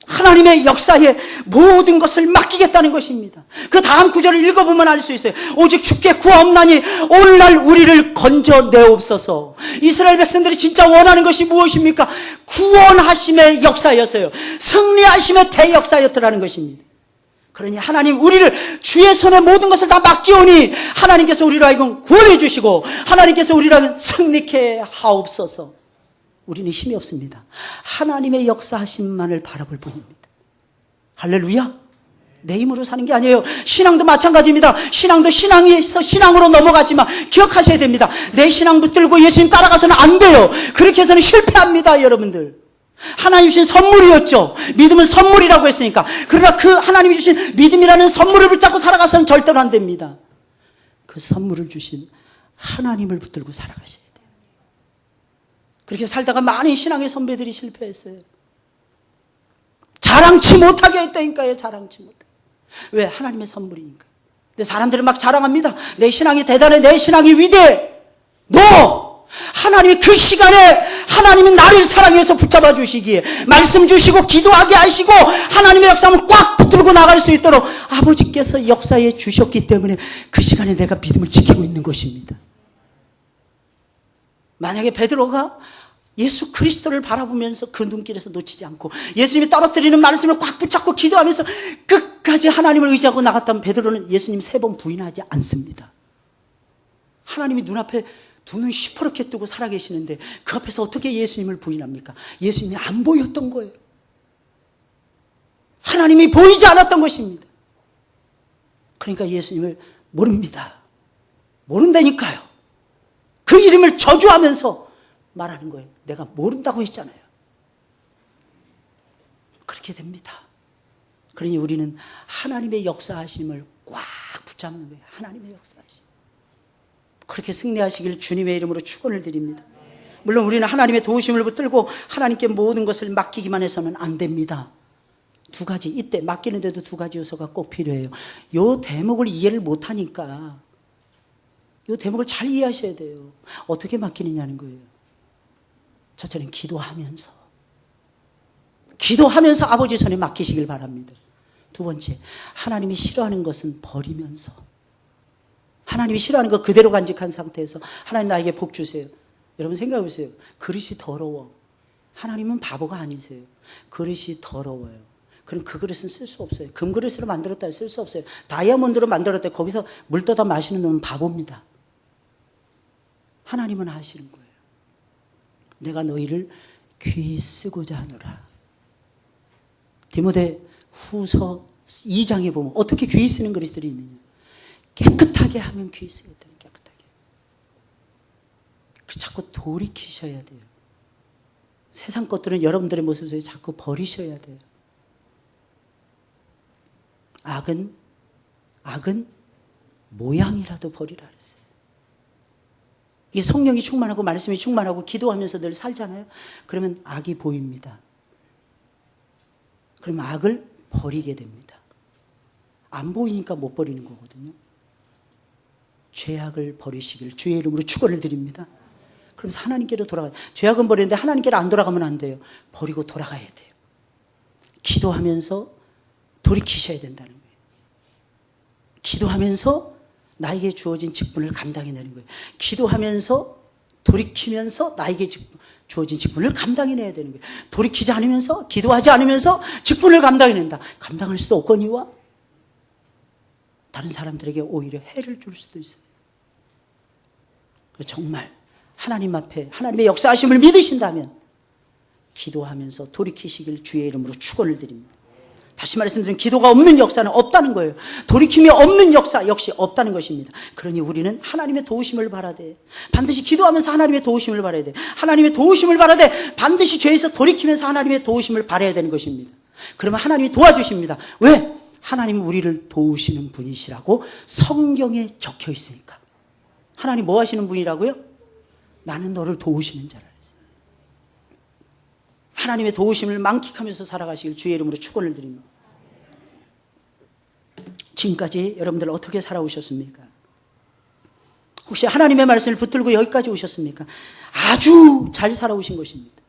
하나님의 역사에 모든 것을 맡기겠다는 것입니다. 그 다음 구절을 읽어보면 알 수 있어요. 오직 주께 구하옵나니 오늘날 우리를 건져내옵소서. 이스라엘 백성들이 진짜 원하는 것이 무엇입니까? 구원하심의 역사였어요. 승리하심의 대역사였더라는 것입니다. 그러니 하나님, 우리를 주의 손에 모든 것을 다 맡기오니 하나님께서 우리로 하여금 구원해 주시고 하나님께서 우리로 하여금 승리케 하옵소서. 우리는 힘이 없습니다. 하나님의 역사하심만을 바라볼 뿐입니다. 할렐루야. 내 힘으로 사는 게 아니에요. 신앙도 마찬가지입니다. 신앙도 신앙에서 신앙으로 넘어가지만 기억하셔야 됩니다. 내 신앙 붙들고 예수님 따라가서는 안 돼요. 그렇게 해서는 실패합니다, 여러분들. 하나님 주신 선물이었죠. 믿음은 선물이라고 했으니까. 그러나 그 하나님이 주신 믿음이라는 선물을 붙잡고 살아가서는 절대로 안 됩니다. 그 선물을 주신 하나님을 붙들고 살아가셔야 돼요. 그렇게 살다가 많은 신앙의 선배들이 실패했어요. 자랑치 못하게 했다니까요. 자랑치 못하게. 왜? 하나님의 선물이니까. 근데 사람들은 막 자랑합니다. 내 신앙이 대단해, 내 신앙이 위대해. 너! 하나님이 그 시간에 하나님이 나를 사랑해서 붙잡아 주시기에 말씀 주시고 기도하게 하시고 하나님의 역사를 꽉 붙들고 나갈 수 있도록 아버지께서 역사에 주셨기 때문에 그 시간에 내가 믿음을 지키고 있는 것입니다. 만약에 베드로가 예수 그리스도를 바라보면서 그 눈길에서 놓치지 않고 예수님이 떨어뜨리는 말씀을 꽉 붙잡고 기도하면서 끝까지 하나님을 의지하고 나갔다면 베드로는 예수님 3번 부인하지 않습니다. 하나님이 눈앞에 두 눈 시퍼렇게 뜨고 살아계시는데 그 앞에서 어떻게 예수님을 부인합니까? 예수님이 안 보였던 거예요. 하나님이 보이지 않았던 것입니다. 그러니까 예수님을 모릅니다. 모른다니까요. 그 이름을 저주하면서 말하는 거예요. 내가 모른다고 했잖아요. 그렇게 됩니다. 그러니 우리는 하나님의 역사하심을 꽉 붙잡는 거예요. 하나님의 역사하심. 그렇게 승리하시길 주님의 이름으로 축원을 드립니다. 물론 우리는 하나님의 도우심을 붙들고 하나님께 모든 것을 맡기기만 해서는 안 됩니다. 두 가지, 이때 맡기는데도 두 가지 요소가 꼭 필요해요. 이 대목을 이해를 못하니까 이 대목을 잘 이해하셔야 돼요. 어떻게 맡기느냐는 거예요. 첫째는 기도하면서 아버지 손에 맡기시길 바랍니다. 두 번째, 하나님이 싫어하는 것은 버리면서, 하나님이 싫어하는 거 그대로 간직한 상태에서 하나님 나에게 복 주세요. 여러분 생각해 보세요. 그릇이 더러워. 하나님은 바보가 아니세요. 그릇이 더러워요. 그럼 그 그릇은 쓸 수 없어요. 금그릇으로 만들었다 쓸 수 없어요. 다이아몬드로 만들었다 거기서 물 떠다 마시는 놈은 바보입니다. 하나님은 아시는 거예요. 내가 너희를 귀히 쓰고자 하노라. 디모데 후서 2장에 보면 어떻게 귀히 쓰는 그릇들이 있느냐. 깨끗하게 하면 귀히 쓰겠다는, 깨끗하게. 자꾸 돌이키셔야 돼요. 세상 것들은 여러분들의 모습 속에 자꾸 버리셔야 돼요. 악은 모양이라도 버리라 그랬어요. 이게 성령이 충만하고 말씀이 충만하고 기도하면서 늘 살잖아요. 그러면 악이 보입니다. 그러면 악을 버리게 됩니다. 안 보이니까 못 버리는 거거든요. 죄악을 버리시길 주의 이름으로 축원을 드립니다. 그러면서 하나님께로 돌아가요. 죄악은 버리는데 하나님께로 안 돌아가면 안 돼요. 버리고 돌아가야 돼요. 기도하면서 돌이키셔야 된다는 거예요. 기도하면서 나에게 주어진 직분을 감당해내는 거예요. 기도하면서 돌이키면서 나에게 주어진 직분을 감당해내야 되는 거예요. 돌이키지 않으면서, 기도하지 않으면서 직분을 감당해낸다. 감당할 수도 없거니와 다른 사람들에게 오히려 해를 줄 수도 있어요. 정말 하나님 앞에 하나님의 역사하심을 믿으신다면 기도하면서 돌이키시길 주의 이름으로 축원을 드립니다. 다시 말씀드리면 기도가 없는 역사는 없다는 거예요. 돌이킴이 없는 역사 역시 없다는 것입니다. 그러니 우리는 하나님의 도우심을 바라되, 반드시 기도하면서 하나님의 도우심을 바라야 돼. 하나님의 도우심을 바라되 반드시 죄에서 돌이키면서 하나님의 도우심을 바라야 되는 것입니다. 그러면 하나님이 도와주십니다. 왜? 하나님은 우리를 도우시는 분이시라고 성경에 적혀 있으니까. 하나님 뭐 하시는 분이라고요? 나는 너를 도우시는 자라 그랬어요. 하나님의 도우심을 만끽하면서 살아가시길 주의 이름으로 축원을 드립니다. 지금까지 여러분들 어떻게 살아오셨습니까? 혹시 하나님의 말씀을 붙들고 여기까지 오셨습니까? 아주 잘 살아오신 것입니다.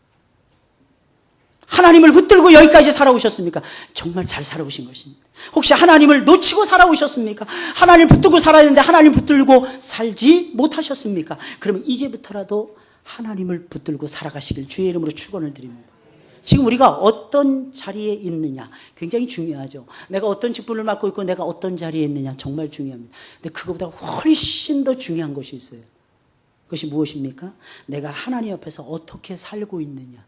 하나님을 붙들고 여기까지 살아오셨습니까? 정말 잘 살아오신 것입니다. 혹시 하나님을 놓치고 살아오셨습니까? 하나님을 붙들고 살아야 되는데 하나님 붙들고 살지 못하셨습니까? 그러면 이제부터라도 하나님을 붙들고 살아가시길 주의 이름으로 축원을 드립니다. 지금 우리가 어떤 자리에 있느냐 굉장히 중요하죠. 내가 어떤 직분을 맡고 있고 내가 어떤 자리에 있느냐 정말 중요합니다. 근데 그것보다 훨씬 더 중요한 것이 있어요. 그것이 무엇입니까? 내가 하나님 앞에서 어떻게 살고 있느냐.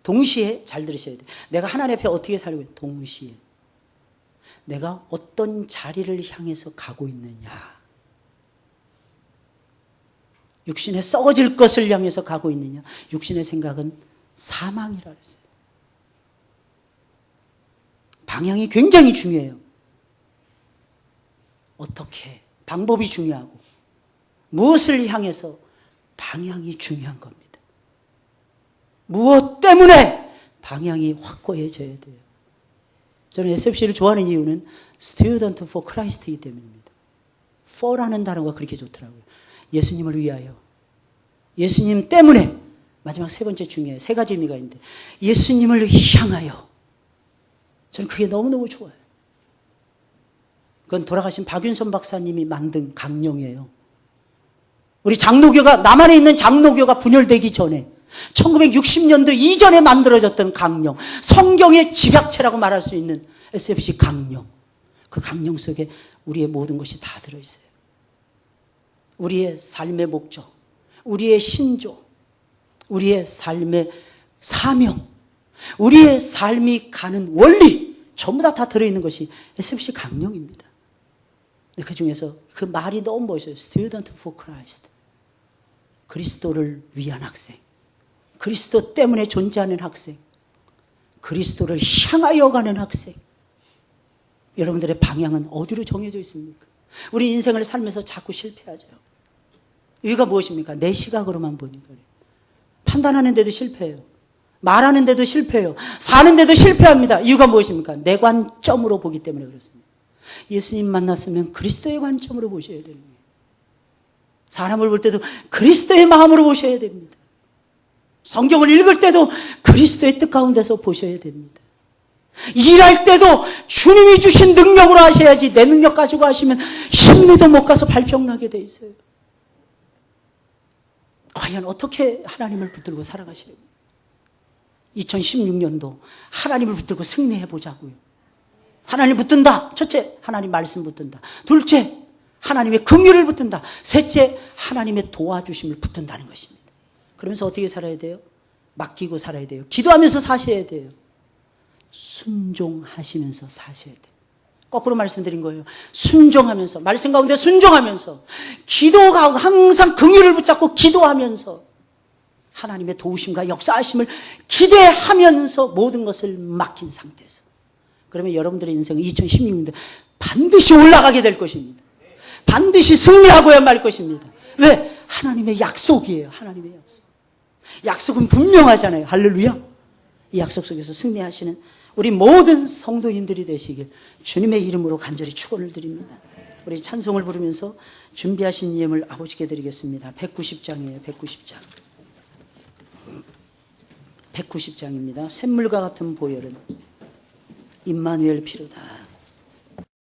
동시에 잘 들으셔야 돼요. 내가 하나님 앞에 어떻게 살고 있느냐. 동시에 내가 어떤 자리를 향해서 가고 있느냐. 육신의 썩어질 것을 향해서 가고 있느냐. 육신의 생각은 사망이라 그랬어요. 방향이 굉장히 중요해요. 어떻게, 방법이 중요하고 무엇을 향해서 방향이 중요한 겁니다. 무엇 때문에 방향이 확고해져야 돼요. 저는 SFC를 좋아하는 이유는 Student for Christ이기 때문입니다. for라는 단어가 그렇게 좋더라고요. 예수님을 위하여. 예수님 때문에. 마지막 세 번째 중요해요. 세 가지 의미가 있는데 예수님을 향하여. 저는 그게 너무너무 좋아요. 그건 돌아가신 박윤선 박사님이 만든 강령이에요. 우리 장로교가, 남한에 있는 장로교가 분열되기 전에 1960년도 이전에 만들어졌던 강령, 성경의 집약체라고 말할 수 있는 SFC 강령. 그 강령 속에 우리의 모든 것이 다 들어있어요. 우리의 삶의 목적, 우리의 신조, 우리의 삶의 사명, 우리의 삶이 가는 원리 전부 다 들어있는 것이 SFC 강령입니다. 그 중에서 그 말이 너무 멋있어요. Student for Christ. 그리스도를 위한 학생. 그리스도 때문에 존재하는 학생. 그리스도를 향하여 가는 학생. 여러분들의 방향은 어디로 정해져 있습니까? 우리 인생을 살면서 자꾸 실패하죠. 이유가 무엇입니까? 내 시각으로만 보니까 그래요. 판단하는데도 실패해요. 말하는데도 실패해요. 사는데도 실패합니다. 이유가 무엇입니까? 내 관점으로 보기 때문에 그렇습니다. 예수님 만났으면 그리스도의 관점으로 보셔야 되는 거예요. 사람을 볼 때도 그리스도의 마음으로 보셔야 됩니다. 성경을 읽을 때도 그리스도의 뜻 가운데서 보셔야 됩니다. 일할 때도 주님이 주신 능력으로 하셔야지 내 능력 가지고 하시면 10리도 못 가서 발병나게 돼 있어요. 과연 어떻게 하나님을 붙들고 살아가시려고? 2016년도 하나님을 붙들고 승리해 보자고요. 하나님 붙든다. 첫째, 하나님 말씀 붙든다. 둘째, 하나님의 긍휼을 붙든다. 셋째, 하나님의 도와주심을 붙든다는 것입니다. 그러면서 어떻게 살아야 돼요? 맡기고 살아야 돼요. 기도하면서 사셔야 돼요. 순종하시면서 사셔야 돼요. 거꾸로 말씀드린 거예요. 순종하면서, 말씀 가운데 순종하면서, 기도가 항상 긍휼을 붙잡고 기도하면서 하나님의 도우심과 역사하심을 기대하면서 모든 것을 맡긴 상태에서, 그러면 여러분들의 인생은 2016년에 반드시 올라가게 될 것입니다. 반드시 승리하고야 말 것입니다. 왜? 하나님의 약속이에요. 하나님의 약속. 약속은 분명하잖아요. 할렐루야. 이 약속 속에서 승리하시는 우리 모든 성도님들이 되시길 주님의 이름으로 간절히 축원을 드립니다. 우리 찬송을 부르면서 준비하신 예물 아버지께 드리겠습니다. 190장이에요. 190장. 190장입니다. 샘물과 같은 보혈은 임마누엘 피로다.